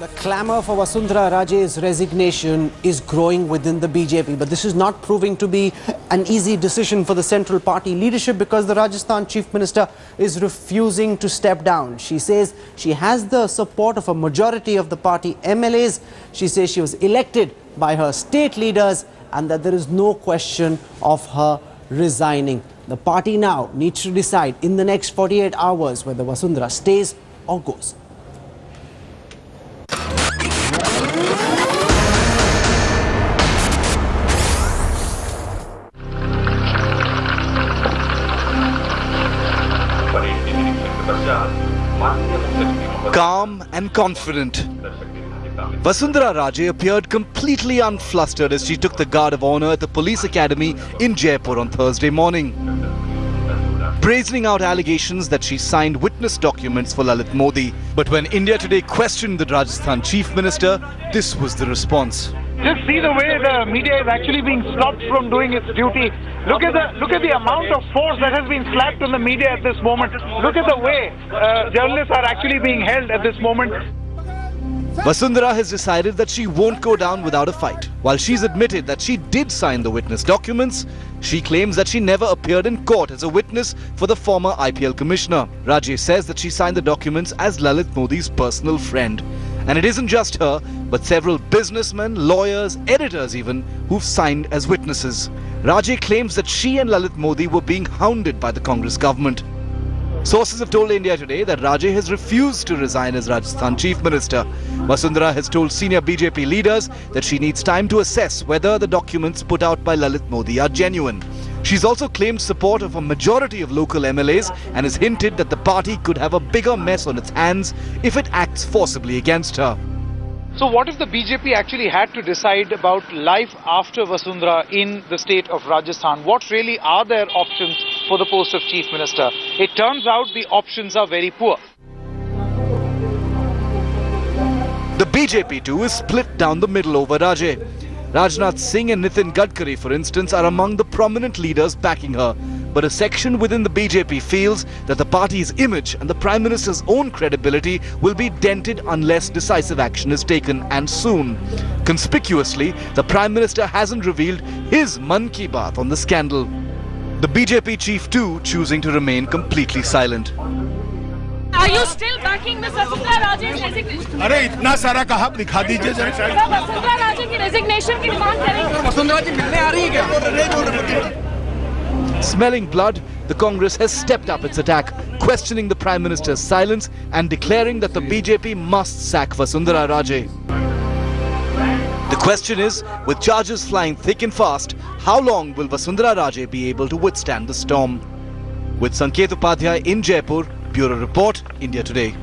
The clamor for Vasundhara Raje's resignation is growing within the BJP, but this is not proving to be an easy decision for the central party leadership because the Rajasthan Chief Minister is refusing to step down. She says she has the support of a majority of the party MLAs. She says she was elected by her state leaders and that there is no question of her resigning. The party now needs to decide in the next 48 hours whether Vasundhara stays or goes. Calm and confident, Vasundhara Raje appeared completely unflustered as she took the guard of honour at the police academy in Jaipur on Thursday morning, brazening out allegations that she signed witness documents for Lalit Modi. But when India Today questioned the Rajasthan Chief Minister, this was the response. Just see the way the media is actually being stopped from doing its duty. Look at the amount of force that has been slapped on the media at this moment. Look at the way journalists are actually being held at this moment. Vasundhara has decided that she won't go down without a fight. While she's admitted that she did sign the witness documents, she claims that she never appeared in court as a witness for the former IPL commissioner. Raje says that she signed the documents as Lalit Modi's personal friend. And it isn't just her, but several businessmen, lawyers, editors even, who've signed as witnesses. Raje claims that she and Lalit Modi were being hounded by the Congress government. Sources have told India Today that Raje has refused to resign as Rajasthan Chief Minister. Vasundhara has told senior BJP leaders that she needs time to assess whether the documents put out by Lalit Modi are genuine. She's also claimed support of a majority of local MLAs and has hinted that the party could have a bigger mess on its hands if it acts forcibly against her. So what if the BJP actually had to decide about life after Vasundhara in the state of Rajasthan? What really are their options for the post of Chief Minister? It turns out the options are very poor. The BJP too is split down the middle over Raje. Rajnath Singh and Nitin Gadkari, for instance, are among the prominent leaders backing her. But a section within the BJP feels that the party's image and the Prime Minister's own credibility will be dented unless decisive action is taken, and soon. Conspicuously, the Prime Minister hasn't revealed his Man Ki Baat on the scandal. The BJP chief too choosing to remain completely silent. Are you still backing Ms. Vasundhara Raje's resignation? अरे इतना सारा कहा दिखा दीजिए जरा। Vasundhara Raje की resignation की demand करेंगे। वसुंधरा जी मिलने आ रही है क्या? Smelling blood, the Congress has stepped up its attack, questioning the Prime Minister's silence and declaring that the BJP must sack Vasundhara Raje. The question is, with charges flying thick and fast, how long will Vasundhara Raje be able to withstand the storm? With Sanket Upadhyay in Jaipur, Bureau Report, India Today.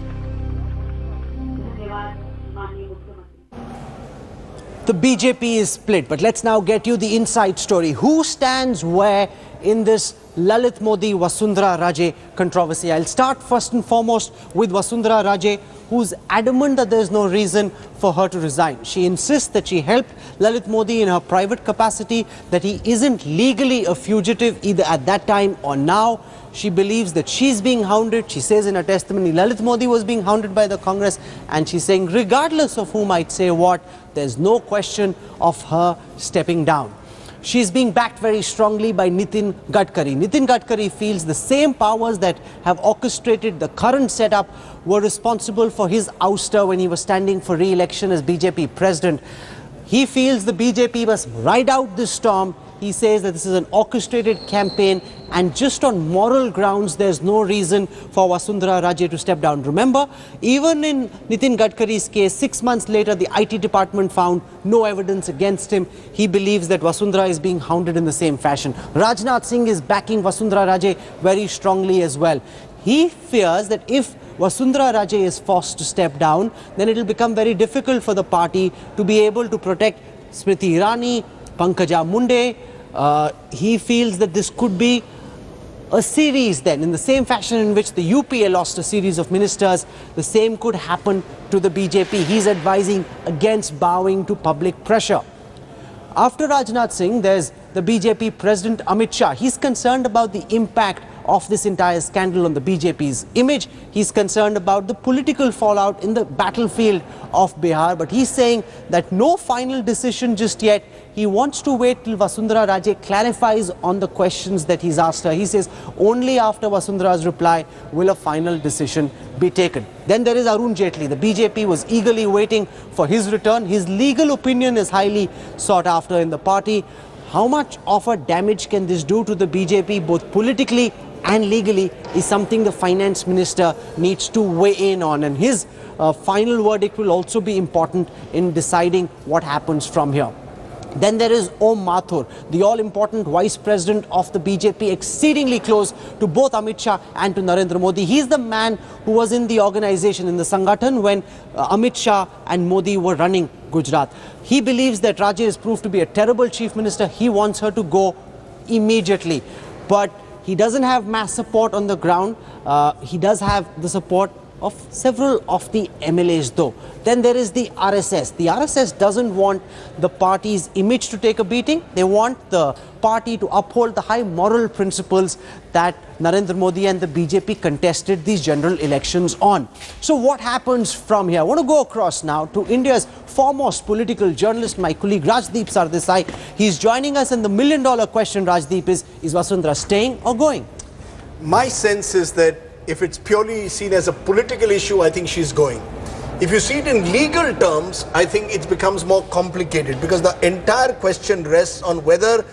The BJP is split, but let's now get you the inside story. Who stands where in this Lalit Modi Vasundhara Raje controversy? I'll start first and foremost with Vasundhara Raje, who's adamant that there's no reason for her to resign. She insists that she helped Lalit Modi in her private capacity, that he isn't legally a fugitive either at that time or now. She believes that she's being hounded. She says in her testimony Lalit Modi was being hounded by the Congress, and she's saying regardless of who might say what, there's no question of her stepping down. She's being backed very strongly by Nitin Gadkari. Nitin Gadkari feels the same powers that have orchestrated the current setup were responsible for his ouster when he was standing for re-election as BJP president. He feels the BJP must ride out this storm. He says that this is an orchestrated campaign and just on moral grounds there's no reason for Vasundhara Raje to step down. Remember, even in Nitin Gadkari's case, 6 months later the IT department found no evidence against him. He believes that Vasundhara is being hounded in the same fashion. Rajnath Singh is backing Vasundhara Raje very strongly as well. He fears that if Vasundhara Raje is forced to step down, then it will become very difficult for the party to be able to protect Smriti Irani, Pankaja Munde. He feels that this could be a series then, in the same fashion in which the UPA lost a series of ministers, the same could happen to the BJP. He's advising against bowing to public pressure. After Rajnath Singh, there's the BJP President Amit Shah. He's concerned about the impact of this entire scandal on the BJP's image. He's concerned about the political fallout in the battlefield of Bihar, but he's saying that no final decision just yet. He wants to wait till Vasundhara Raje clarifies on the questions that he's asked her. He says only after Vasundhara's reply will a final decision be taken. Then there is Arun Jaitley. The BJP was eagerly waiting for his return. His legal opinion is highly sought after in the party. How much of a damage can this do to the BJP, both politically and legally, is something the finance minister needs to weigh in on. And his final verdict will also be important in deciding what happens from here. Then there is Om Mathur, the all-important vice president of the BJP, exceedingly close to both Amit Shah and to Narendra Modi. He's the man who was in the organization, in the Sangathan, when Amit Shah and Modi were running Gujarat. He believes that Raje is proved to be a terrible chief minister. He wants her to go immediately. But he doesn't have mass support on the ground. He does have the support of several of the MLAs though. Then there is the RSS. The RSS doesn't want the party's image to take a beating. They want the party to uphold the high moral principles that Narendra Modi and the BJP contested these general elections on. So what happens from here? I want to go across now to India's foremost political journalist, my colleague Rajdeep Sardesai. He's joining us, and the million-dollar question, Rajdeep, is Vasundhara staying or going? My sense is that if it's purely seen as a political issue, I think she's going. If you see it in legal terms, I think it becomes more complicated, because the entire question rests on whether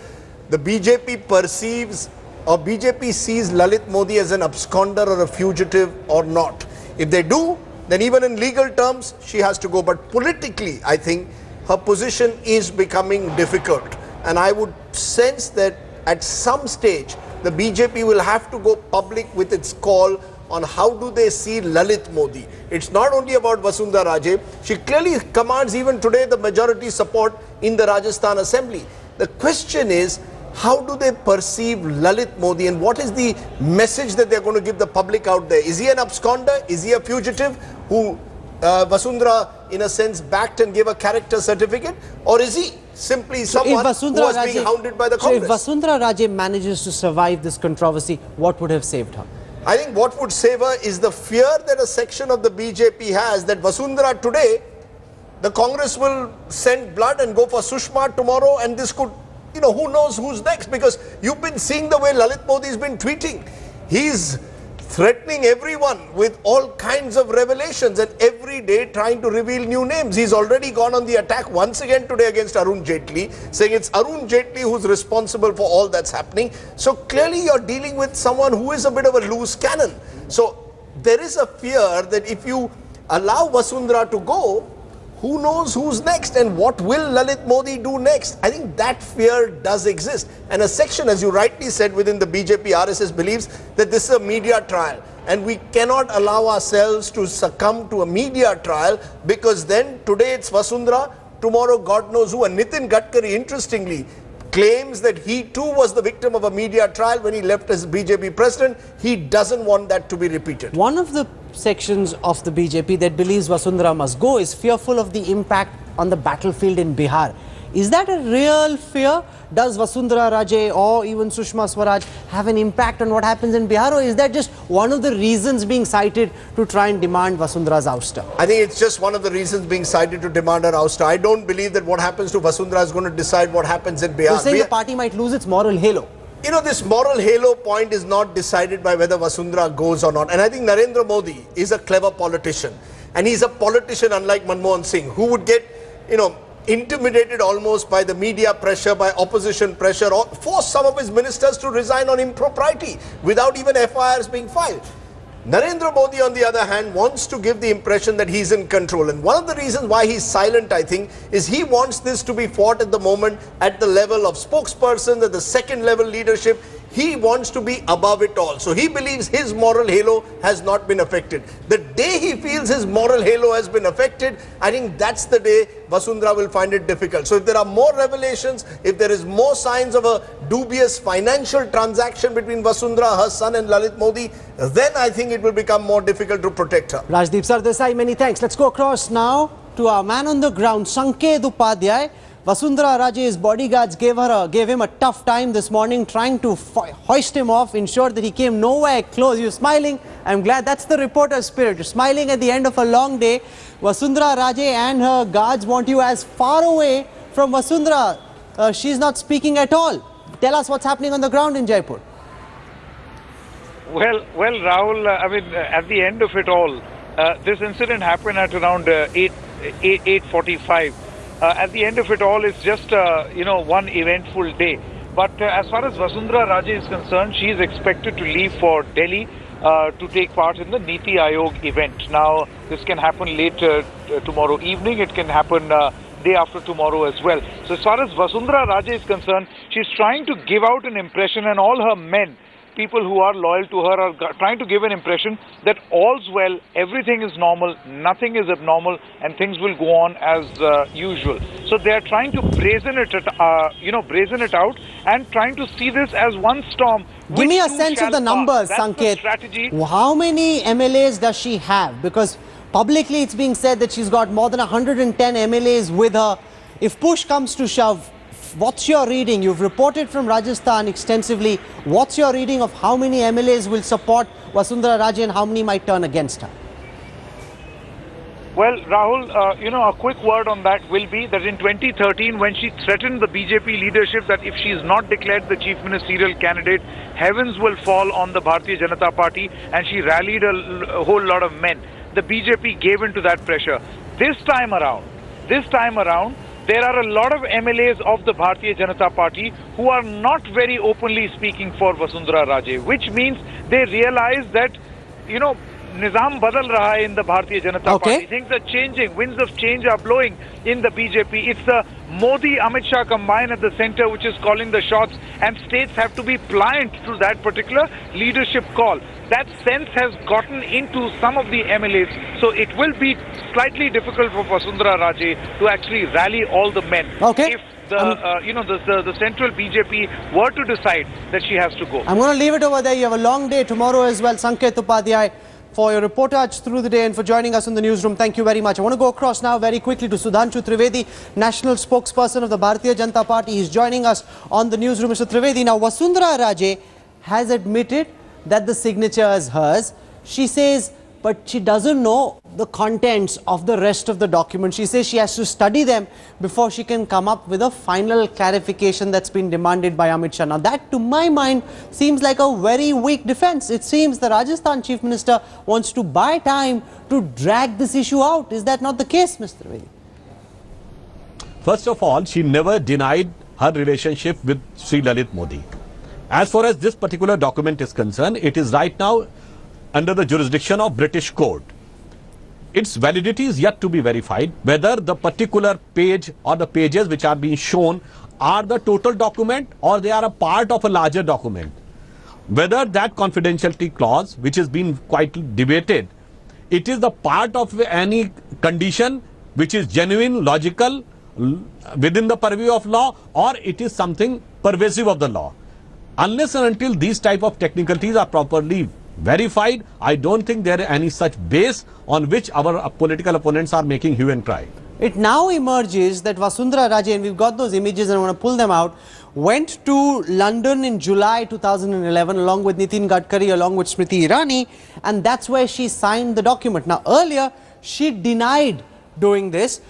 the BJP perceives or BJP sees Lalit Modi as an absconder or a fugitive or not. If they do, then even in legal terms, she has to go. But politically, I think her position is becoming difficult. And I would sense that at some stage, the BJP will have to go public with its call on how do they see Lalit Modi. It's not only about Vasundhara Raje. She clearly commands even today the majority support in the Rajasthan Assembly. The question is, how do they perceive Lalit Modi, and what is the message that they're going to give the public out there? Is he an absconder? Is he a fugitive who Vasundhara, in a sense, backed and gave a character certificate? Or is he simply someone who was being hounded by the Congress? So if Vasundhara Raje manages to survive this controversy, what would have saved her? I think what would save her is the fear that a section of the BJP has that Vasundhara today, the Congress will send blood and go for Sushma tomorrow, and this could, you know, who knows who's next, because you've been seeing the way Lalit Modi has been tweeting. He's threatening everyone with all kinds of revelations and every day trying to reveal new names. He's already gone on the attack once again today against Arun Jaitley, saying it's Arun Jaitley who's responsible for all that's happening. So clearly you're dealing with someone who is a bit of a loose cannon. So there is a fear that if you allow Vasundhara to go, who knows who's next and what will Lalit Modi do next? I think that fear does exist. And a section, as you rightly said, within the BJP RSS believes that this is a media trial. And we cannot allow ourselves to succumb to a media trial, because then today it's Vasundhara, tomorrow God knows who. And Nitin Gadkari, interestingly, claims that he too was the victim of a media trial when he left as BJP president. He doesn't want that to be repeated. One of the sections of the BJP that believes Vasundhara must go is fearful of the impact on the battlefield in Bihar. Is that a real fear? Does Vasundhara Raje or even Sushma Swaraj have an impact on what happens in Bihar, or is that just one of the reasons being cited to try and demand Vasundhara's ouster? I think it's just one of the reasons being cited to demand her ouster. I don't believe that what happens to Vasundhara is going to decide what happens in Bihar. You're saying the party might lose its moral halo? You know, this moral halo point is not decided by whether Vasundhara goes or not. And I think Narendra Modi is a clever politician. And he's a politician unlike Manmohan Singh, who would get, you know, intimidated almost by the media pressure, by opposition pressure, or force some of his ministers to resign on impropriety without even FIRs being filed. Narendra Modi, on the other hand, wants to give the impression that he's in control. And one of the reasons why he's silent, I think, is he wants this to be fought at the moment at the level of spokesperson, at the second level leadership. He wants to be above it all. So he believes his moral halo has not been affected. The day he feels his moral halo has been affected, I think that's the day Vasundhara will find it difficult. So if there are more revelations, if there is more signs of a dubious financial transaction between Vasundhara, her son, and Lalit Modi, then I think it will become more difficult to protect her. Rajdeep Sardesai, many thanks. Let's go across now to our man on the ground, Sanket Upadhyay. Vasundhara Raje's bodyguards gave him a tough time this morning, trying to hoist him off, ensure that he came nowhere close. You're smiling. I'm glad that's the reporter spirit. You're smiling at the end of a long day. Vasundhara Raje and her guards want you as far away from Vasundhara. She's not speaking at all. Tell us what's happening on the ground in Jaipur. Well, Rahul, at the end of it all, this incident happened at around 8:45. At the end of it all, it's just, one eventful day. But as far as Vasundhara Raje is concerned, she is expected to leave for Delhi to take part in the Niti Aayog event. Now, this can happen later tomorrow evening. It can happen day after tomorrow as well. So as far as Vasundhara Raje is concerned, she's trying to give out an impression, and all her men, people who are loyal to her, are trying to give an impression that all's well, everything is normal, nothing is abnormal, and things will go on as usual. So they are trying to brazen it out, and trying to see this as one storm. Give me a sense of the numbers, Sanket. How many MLAs does she have? Because publicly it's being said that she's got more than 110 MLAs with her. If push comes to shove, what's your reading? You've reported from Rajasthan extensively. What's your reading of how many MLAs will support Vasundhara Raje and how many might turn against her? Well, Rahul, a quick word on that will be that in 2013, when she threatened the BJP leadership that if she is not declared the chief ministerial candidate, heavens will fall on the Bharatiya Janata Party, and she rallied a whole lot of men. The BJP gave in to that pressure. This time around, there are a lot of MLAs of the Bharatiya Janata Party who are not very openly speaking for Vasundhara Raje, which means they realize that, Nizam badal raha hai in the Bharatiya Janata Party. Things are changing. Winds of change are blowing in the BJP. It's the Modi-Amit Shah combine at the center which is calling the shots, and states have to be pliant to that particular leadership call. That sense has gotten into some of the MLAs, so it will be slightly difficult for Vasundhara Raje to actually rally all the men. If the central BJP were to decide that she has to go. I'm going to leave it over there. You have a long day tomorrow as well. Sanket Upadhyay, for your reportage through the day and for joining us in the newsroom. Thank you very much. I want to go across now very quickly to Sudhanshu Trivedi, national spokesperson of the Bharatiya Janata Party. He's joining us on the newsroom. Mr. Trivedi, now Vasundhara Raje has admitted that the signature is hers. She says, but she doesn't know the contents of the rest of the document. She says she has to study them before she can come up with a final clarification that's been demanded by Amit Shah. Now that, to my mind, seems like a very weak defense. It seems the Rajasthan Chief Minister wants to buy time to drag this issue out. Is that not the case, Mr. Trivedi? First of all, she never denied her relationship with Sri Lalit Modi. As far as this particular document is concerned, it is right now under the jurisdiction of British court. Its validity is yet to be verified, whether the particular page or the pages which are being shown are the total document or they are a part of a larger document. Whether that confidentiality clause, which has been quite debated, it is the part of any condition which is genuine, logical, within the purview of law, or it is something pervasive of the law. Unless and until these type of technicalities are properly verified, I don't think there is any such base on which our political opponents are making hue and cry. It now emerges that Vasundhara Raje, and we've got those images and I want to pull them out, went to London in July 2011 along with Nitin Gadkari, along with Smriti Irani, and that's where she signed the document. Now earlier, she denied doing this.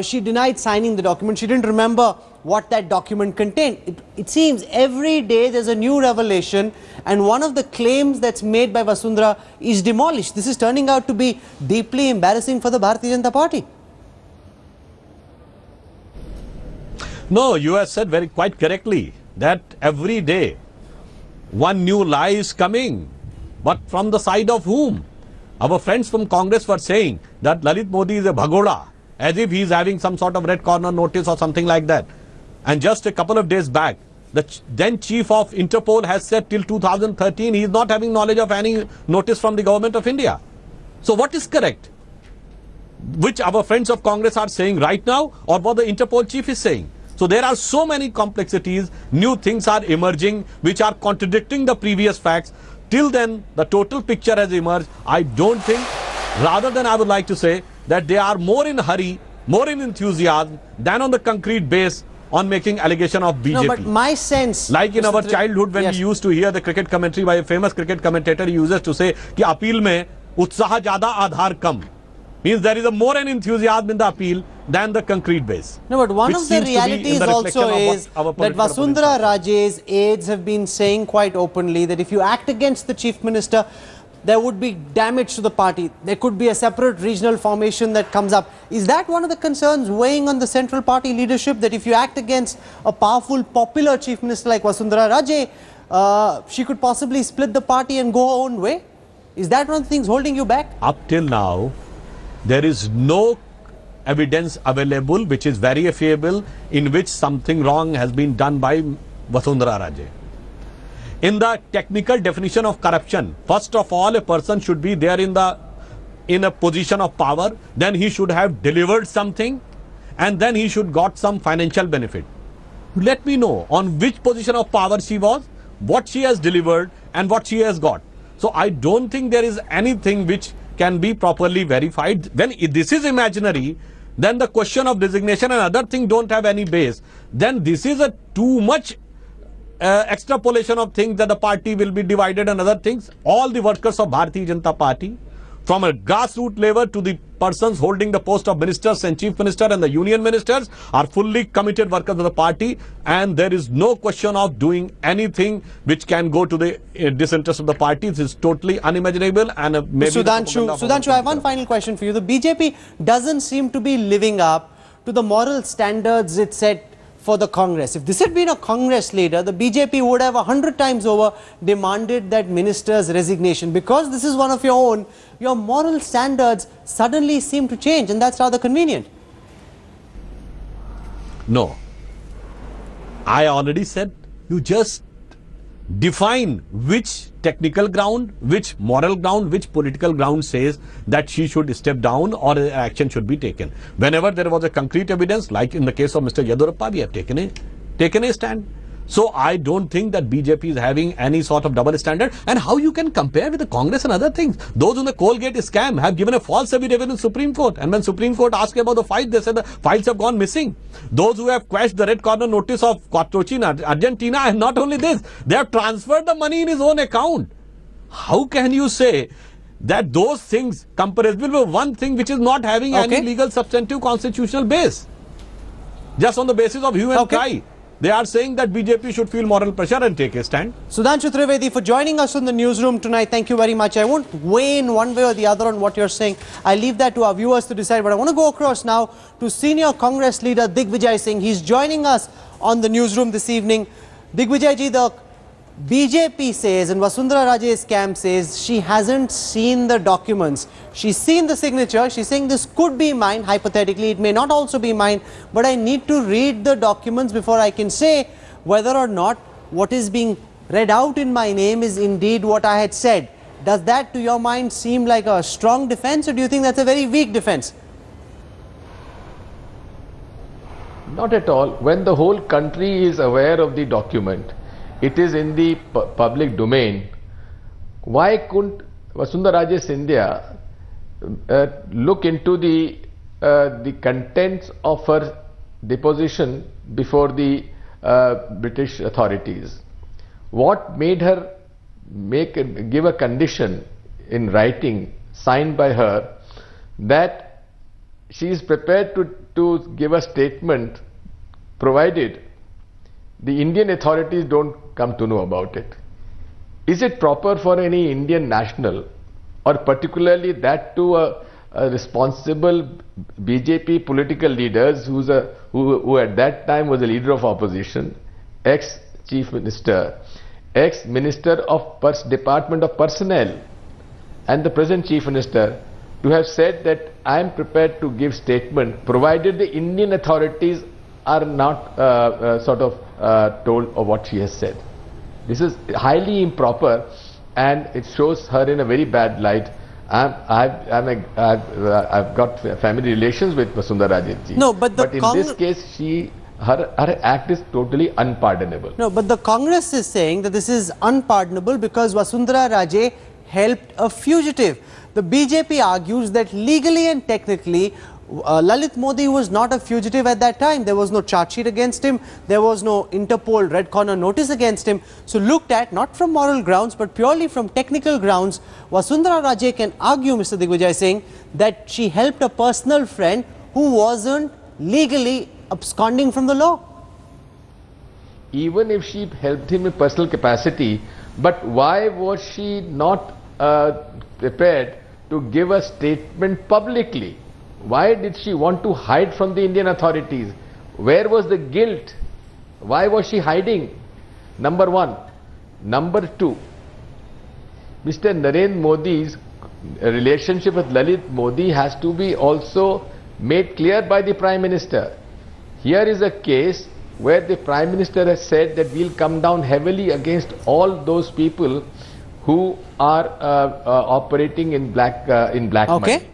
She denied signing the document. She didn't remember what that document contained. It seems every day there's a new revelation, and one of the claims that's made by Vasundhara is demolished. This is turning out to be deeply embarrassing for the Bharatiya Janata Party. No, you have said quite correctly that every day one new lie is coming. But from the side of whom? Our friends from Congress were saying that Lalit Modi is a bhagoda, as if he is having some sort of red corner notice or something like that. And just a couple of days back, the then chief of Interpol has said till 2013 he is not having knowledge of any notice from the government of India. So what is correct? Which our friends of Congress are saying right now, or what the Interpol chief is saying? So there are so many complexities, new things are emerging which are contradicting the previous facts. Till then, the total picture has emerged. I don't think, rather than I would like to say that they are more in a hurry more in enthusiasm than on the concrete base on making allegation of BJP. No, but my sense... Like in our childhood when we used to hear the cricket commentary by a famous cricket commentator, he uses to say कि appeal में उत्साह ज़्यादा आधार कम. Means there is a more an enthusiasm in the appeal than the concrete base. No, but one of the realities also is that Vasundhara Raje's aides have been saying quite openly that if you act against the Chief Minister, there would be damage to the party. There could be a separate regional formation that comes up. Is that one of the concerns weighing on the central party leadership, that if you act against a powerful, popular Chief Minister like Vasundhara Raje, she could possibly split the party and go her own way? Is that one of the things holding you back? Up till now, there is no evidence available which is verifiable in which something wrong has been done by Vasundhara Raje. In the technical definition of corruption, first of all, a person should be there in a position of power, then he should have delivered something, and then he should got some financial benefit. Let me know on which position of power she was, what she has delivered, and what she has got. So I don't think there is anything which can be properly verified. When this is imaginary, then the question of resignation and other things don't have any base. Then this is a too much extrapolation of things that the party will be divided and other things. All the workers of Bharatiya Janata Party, from a grassroots level to the persons holding the post of ministers and chief minister and the union ministers, are fully committed workers of the party, and there is no question of doing anything which can go to the disinterest of the party. This is totally unimaginable. And maybe Sudhanshu, I have one final question for you. The BJP doesn't seem to be living up to the moral standards it set for the Congress. If this had been a Congress leader, the BJP would have 100 times over demanded that minister's resignation. Because this is one of your own, your moral standards suddenly seem to change, and that's rather convenient. No. I already said, you just define which technical ground, which moral ground, which political ground says that she should step down or action should be taken. Whenever there was a concrete evidence, like in the case of Mr. Yadurappa, we have taken a stand. So I don't think that BJP is having any sort of double standard. And how you can compare with the Congress and other things? Those in the Colgate scam have given a false affidavit in Supreme Court. And when Supreme Court asked about the files, they said the files have gone missing. Those who have quashed the red corner notice of Quattrochin, Argentina, and not only this, they have transferred the money in his own account. How can you say that those things comparable with one thing which is not having any legal substantive constitutional base? Just on the basis of hue and cry. They are saying that BJP should feel moral pressure and take a stand. Sudhanshu Trivedi, for joining us on the newsroom tonight, thank you very much. I won't weigh in one way or the other on what you're saying. I leave that to our viewers to decide. But I want to go across now to senior Congress leader Digvijay Singh. He's joining us on the newsroom this evening. Digvijay ji, the BJP says, and Vasundhara Raje's camp says, she hasn't seen the documents. She's seen the signature. She's saying this could be mine, hypothetically. It may not also be mine, but I need to read the documents before I can say whether or not what is being read out in my name is indeed what I had said. Does that, to your mind, seem like a strong defense, or do you think that's a very weak defense? Not at all. When the whole country is aware of the document, it is in the public domain, why couldn't Vasundhara Raje Scindia look into the contents of her deposition before the British authorities? What made her give a condition in writing signed by her that she is prepared to give a statement provided the Indian authorities don't come to know about it? Is it proper for any Indian national, or particularly that to a responsible BJP political leaders who at that time was a leader of opposition, ex-chief minister, ex-minister of Department of Personnel, and the present chief minister, to have said that I am prepared to give statement provided the Indian authorities are not told of what she has said? This is highly improper, and it shows her in a very bad light. I've got family relations with Vasundhara Raje ji. No, but in this case, her act is totally unpardonable. No, but the Congress is saying that this is unpardonable because Vasundhara Raje helped a fugitive. The BJP argues that legally and technically, Lalit Modi was not a fugitive at that time. There was no charge sheet against him. There was no Interpol red corner notice against him. So looked at not from moral grounds but purely from technical grounds, Vasundhara Raje can argue, Mr. Digvijay Singh, that she helped a personal friend who wasn't legally absconding from the law. Even if she helped him in personal capacity, but why was she not prepared to give a statement publicly? Why did she want to hide from the Indian authorities? Where was the guilt? Why was she hiding? Number one. Number two, Mr. Narendra Modi's relationship with Lalit Modi has to be also made clear by the Prime Minister. Here is a case where the Prime Minister has said that we'll come down heavily against all those people who are operating in black money.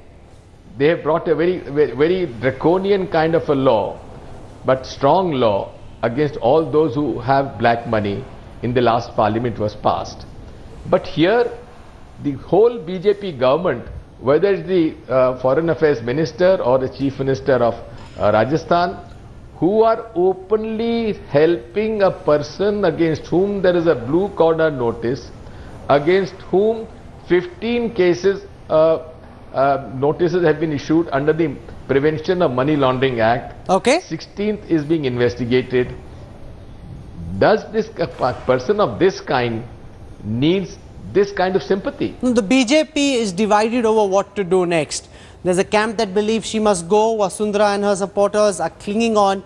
They have brought a very draconian kind of a law, but strong law against all those who have black money. In the last parliament was passed. But here the whole BJP government, whether it's the Foreign Affairs Minister or the Chief Minister of Rajasthan, who are openly helping a person against whom there is a blue corner notice, against whom 15 cases notices have been issued under the Prevention of Money Laundering Act. 16th is being investigated. Does this person of this kind needs this kind of sympathy? The BJP is divided over what to do next. There's a camp that believes she must go. Vasundhara and her supporters are clinging on.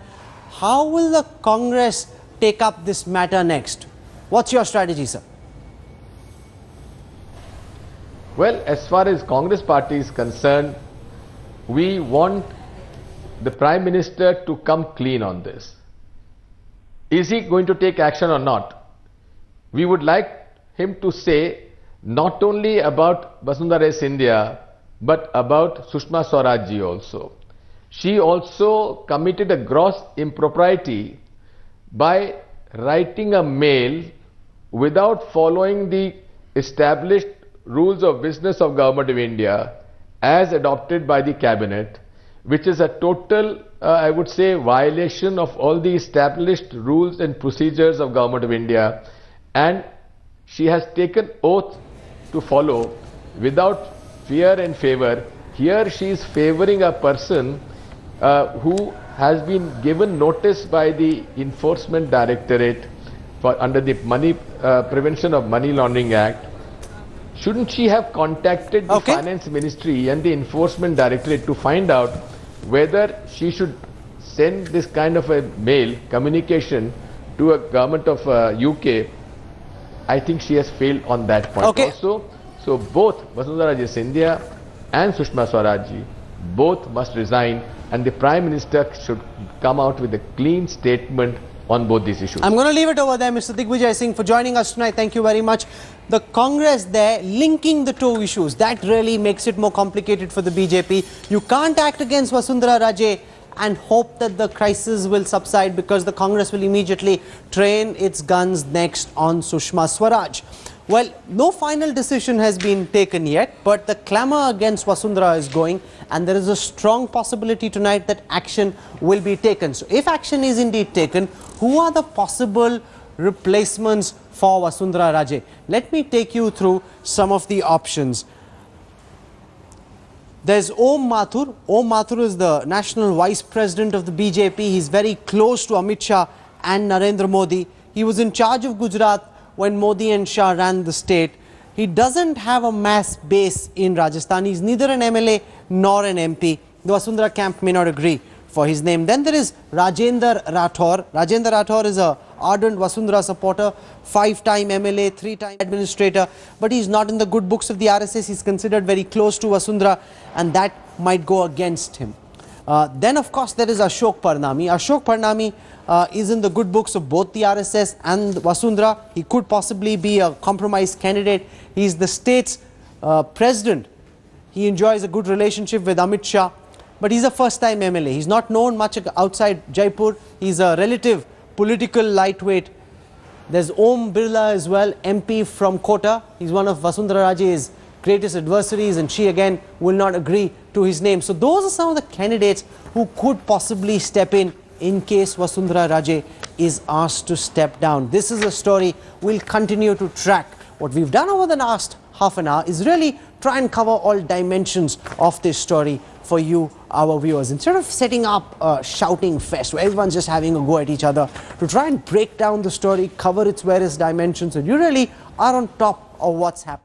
How will the Congress take up this matter next? What's your strategy, sir? Well, as far as Congress party is concerned, we want the Prime Minister to come clean on this. Is he going to take action or not? We would like him to say not only about Vasundhara Raje, but about Sushma Swaraj ji also. She also committed a gross impropriety by writing a mail without following the established rules of business of Government of India as adopted by the Cabinet, which is a total, I would say, violation of all the established rules and procedures of Government of India, and she has taken oath to follow without fear and favor. Here she is favoring a person who has been given notice by the Enforcement Directorate for under the Prevention of Money Laundering Act. Shouldn't she have contacted the Finance Ministry and the Enforcement Directorate to find out whether she should send this kind of a mail communication to a government of UK? I think she has failed on that point also. So both Vasundhara Raje and Sushma Swaraj ji, both must resign, and the Prime Minister should come out with a clean statement on both these issues. I'm going to leave it over there, Mr. Digvijay Singh, for joining us tonight. Thank you very much. The Congress there linking the two issues, that really makes it more complicated for the BJP. You can't act against Vasundhara Raje and hope that the crisis will subside, because the Congress will immediately train its guns next on Sushma Swaraj. Well, no final decision has been taken yet, but the clamor against Vasundhara is going, and there is a strong possibility tonight that action will be taken. So if action is indeed taken, who are the possible replacements for Vasundhara Raje? Let me take you through some of the options. There's Om Mathur. Om Mathur is the National Vice President of the BJP. He's very close to Amit Shah and Narendra Modi. He was in charge of Gujarat when Modi and Shah ran the state. He doesn't have a mass base in Rajasthan. He's neither an MLA nor an MP. The Vasundhara camp may not agree for his name. Then there is Rajendra Rathore. Rajendra Rathore is a ardent Vasundhara supporter, 5-time MLA, 3-time administrator, but he's not in the good books of the RSS. He's considered very close to Vasundhara, and that might go against him. Then of course there is Ashok Parnami. Ashok Parnami is in the good books of both the RSS and Vasundhara. He could possibly be a compromise candidate. He is the state's president. He enjoys a good relationship with Amit Shah, but he's a first-time MLA. He's not known much outside Jaipur. He's a relative political lightweight. There's Om Birla as well, MP from Kota. He's one of Vasundhara Raje's greatest adversaries, and she again will not agree to to his name. So those are some of the candidates who could possibly step in case Vasundhara Raje is asked to step down. This is a story we'll continue to track. What we've done over the last half an hour is really try and cover all dimensions of this story for you, our viewers. Instead of setting up a shouting fest where everyone's just having a go at each other, to try and break down the story, cover its various dimensions, and you really are on top of what's happening.